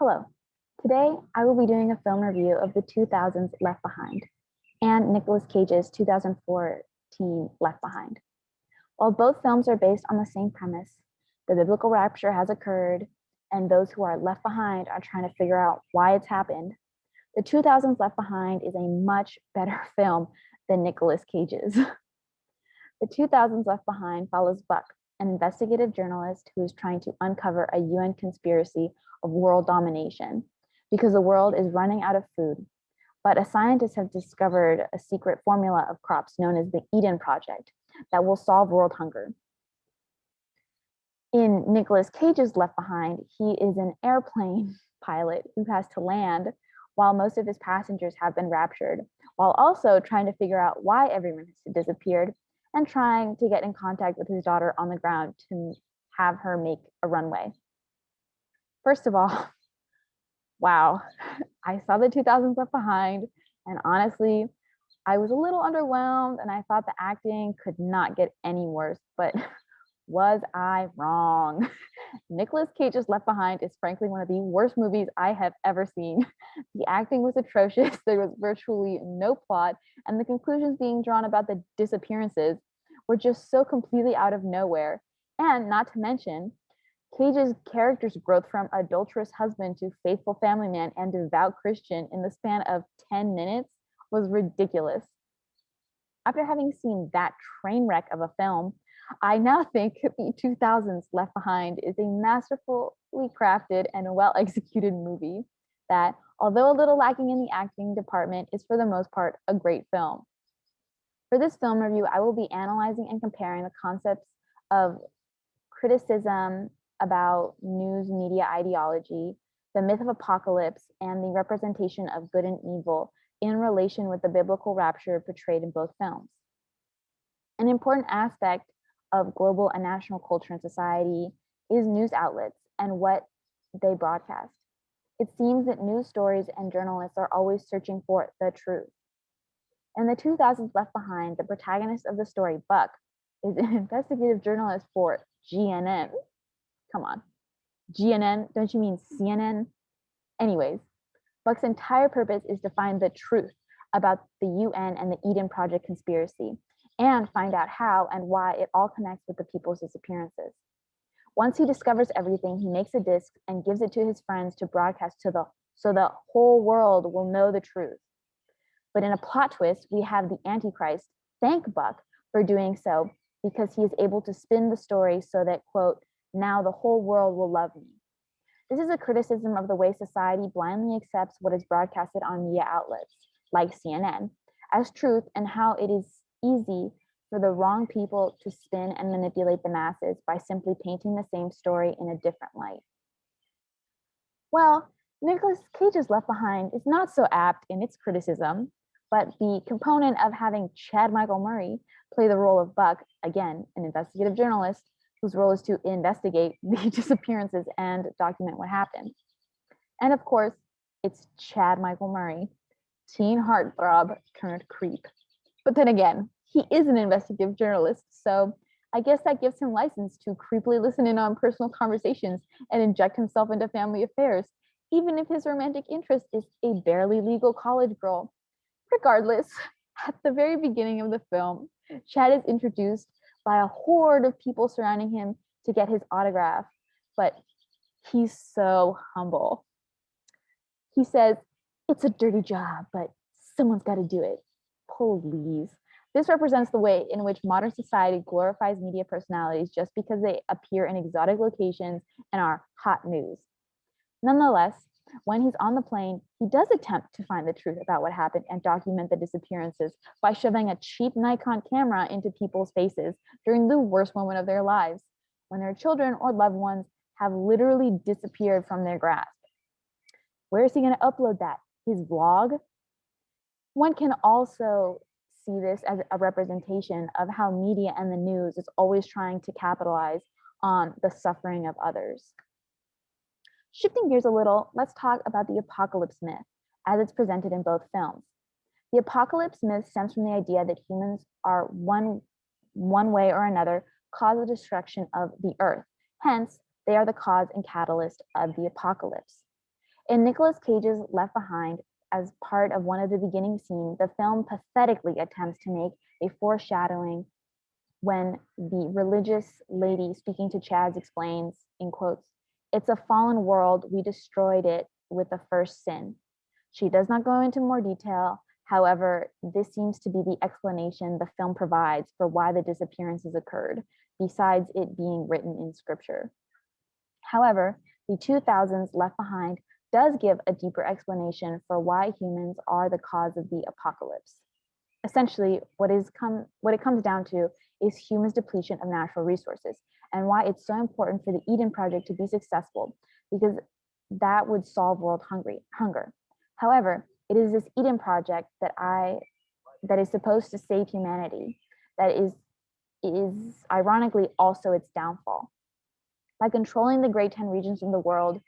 Hello. Today, I will be doing a film review of the 2000s Left Behind and Nicolas Cage's 2014 Left Behind. While both films are based on the same premise, the biblical rapture has occurred, and those who are left behind are trying to figure out why it's happened. The 2000s Left Behind is a much better film than Nicolas Cage's. The 2000s Left Behind follows Buck, an investigative journalist who is trying to uncover a UN conspiracy of world domination because the world is running out of food. But a scientist has discovered a secret formula of crops known as the Eden Project that will solve world hunger. In Nicolas Cage's Left Behind, he is an airplane pilot who has to land while most of his passengers have been raptured, while also trying to figure out why everyone has disappeared and trying to get in contact with his daughter on the ground to have her make a runway. First of all, wow, I saw the 2000s Left Behind, and honestly, I was a little underwhelmed and I thought the acting could not get any worse, but was I wrong? Nicolas Cage's Left Behind is frankly one of the worst movies I have ever seen. The acting was atrocious, there was virtually no plot, and the conclusions being drawn about the disappearances were just so completely out of nowhere. And not to mention, Cage's character's growth from adulterous husband to faithful family man and devout Christian in the span of 10 minutes was ridiculous. After having seen that train wreck of a film, I now think the 2000s Left Behind is a masterfully crafted and well-executed movie that, although a little lacking in the acting department, is for the most part a great film. For this film review, I will be analyzing and comparing the concepts of criticism about news media ideology, the myth of apocalypse, and the representation of good and evil in relation with the biblical rapture portrayed in both films. An important aspect of global and national culture and society is news outlets and what they broadcast. It seems that news stories and journalists are always searching for the truth. In the 2000s Left Behind, the protagonist of the story, Buck, is an investigative journalist for GNN. Come on, GNN, don't you mean CNN? Anyways, Buck's entire purpose is to find the truth about the UN and the Eden Project conspiracy and find out how and why it all connects with the people's disappearances. Once he discovers everything, he makes a disc and gives it to his friends to broadcast so the whole world will know the truth. But in a plot twist, we have the Antichrist thank Buck for doing so because he is able to spin the story so that, quote, now the whole world will love me. This is a criticism of the way society blindly accepts what is broadcasted on media outlets, like CNN, as truth, and how it is easy for the wrong people to spin and manipulate the masses by simply painting the same story in a different light. Well, Nicolas Cage's Left Behind is not so apt in its criticism, but the component of having Chad Michael Murray play the role of Buck, again, an investigative journalist, whose role is to investigate the disappearances and document what happened. And of course, it's Chad Michael Murray, teen heartthrob turned creep. But then again, he is an investigative journalist, so I guess that gives him license to creepily listen in on personal conversations and inject himself into family affairs, even if his romantic interest is a barely legal college girl. Regardless, at the very beginning of the film, Chad is introduced by a horde of people surrounding him to get his autograph, but he's so humble. He says, it's a dirty job, but someone's got to do it. Please. This represents the way in which modern society glorifies media personalities just because they appear in exotic locations and are hot news. Nonetheless, when he's on the plane, he does attempt to find the truth about what happened and document the disappearances by shoving a cheap Nikon camera into people's faces during the worst moment of their lives, when their children or loved ones have literally disappeared from their grasp. Where is he going to upload that? His vlog? One can also see this as a representation of how media and the news is always trying to capitalize on the suffering of others. Shifting gears a little, let's talk about the apocalypse myth as it's presented in both films. The apocalypse myth stems from the idea that humans are one way or another cause the destruction of the earth. Hence, they are the cause and catalyst of the apocalypse. In Nicolas Cage's Left Behind, as part of one of the beginning scenes, the film pathetically attempts to make a foreshadowing when the religious lady speaking to Chaz explains, in quotes, "It's a fallen world. We destroyed it with the first sin." She does not go into more detail. However, this seems to be the explanation the film provides for why the disappearances occurred, besides it being written in scripture. However, the 2000s Left Behind does give a deeper explanation for why humans are the cause of the apocalypse. Essentially, what it comes down to is humans' depletion of natural resources and why it's so important for the Eden Project to be successful, because that would solve world hunger. However, it is this Eden Project that is supposed to save humanity that is ironically also its downfall. By controlling the Great 10 regions in the world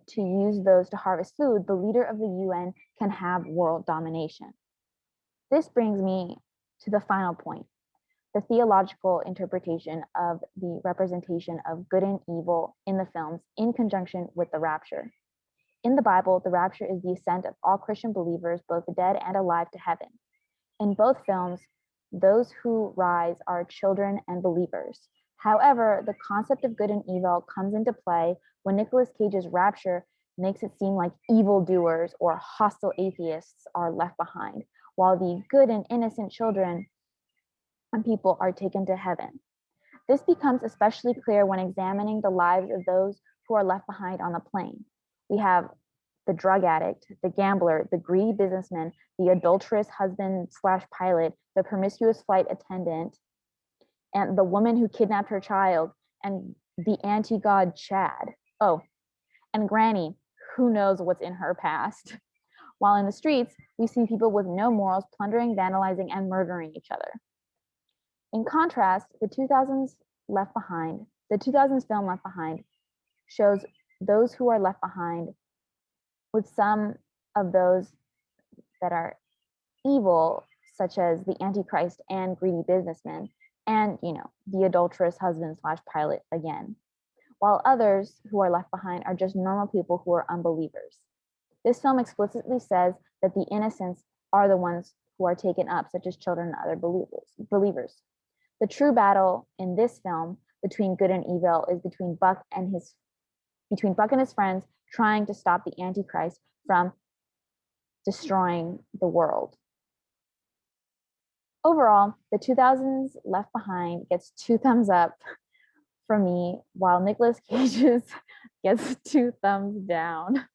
to use those to harvest food, the leader of the UN can have world domination. This brings me to the final point, the theological interpretation of the representation of good and evil in the films in conjunction with the rapture. In the Bible, the rapture is the ascent of all Christian believers, both dead and alive, to heaven. In both films, those who rise are children and believers. However, the concept of good and evil comes into play when Nicolas Cage's rapture makes it seem like evildoers or hostile atheists are left behind, while the good and innocent children and people are taken to heaven. This becomes especially clear when examining the lives of those who are left behind on the plane. We have the drug addict, the gambler, the greedy businessman, the adulterous husband/pilot, the promiscuous flight attendant, and the woman who kidnapped her child, and the anti-God Chad. Oh, and Granny, who knows what's in her past. While in the streets, we see people with no morals plundering, vandalizing, and murdering each other. In contrast, the 2000s film Left Behind shows those who are left behind with some of those that are evil, such as the Antichrist and greedy businessmen, and, the adulterous husband/pilot again, while others who are left behind are just normal people who are unbelievers. This film explicitly says that the innocents are the ones who are taken up, such as children and other believers. The true battle in this film between good and evil is between Buck and his friends trying to stop the Antichrist from destroying the world. Overall, the 2000s Left Behind gets 2 thumbs up from me, while Nicolas Cage's gets 2 thumbs down.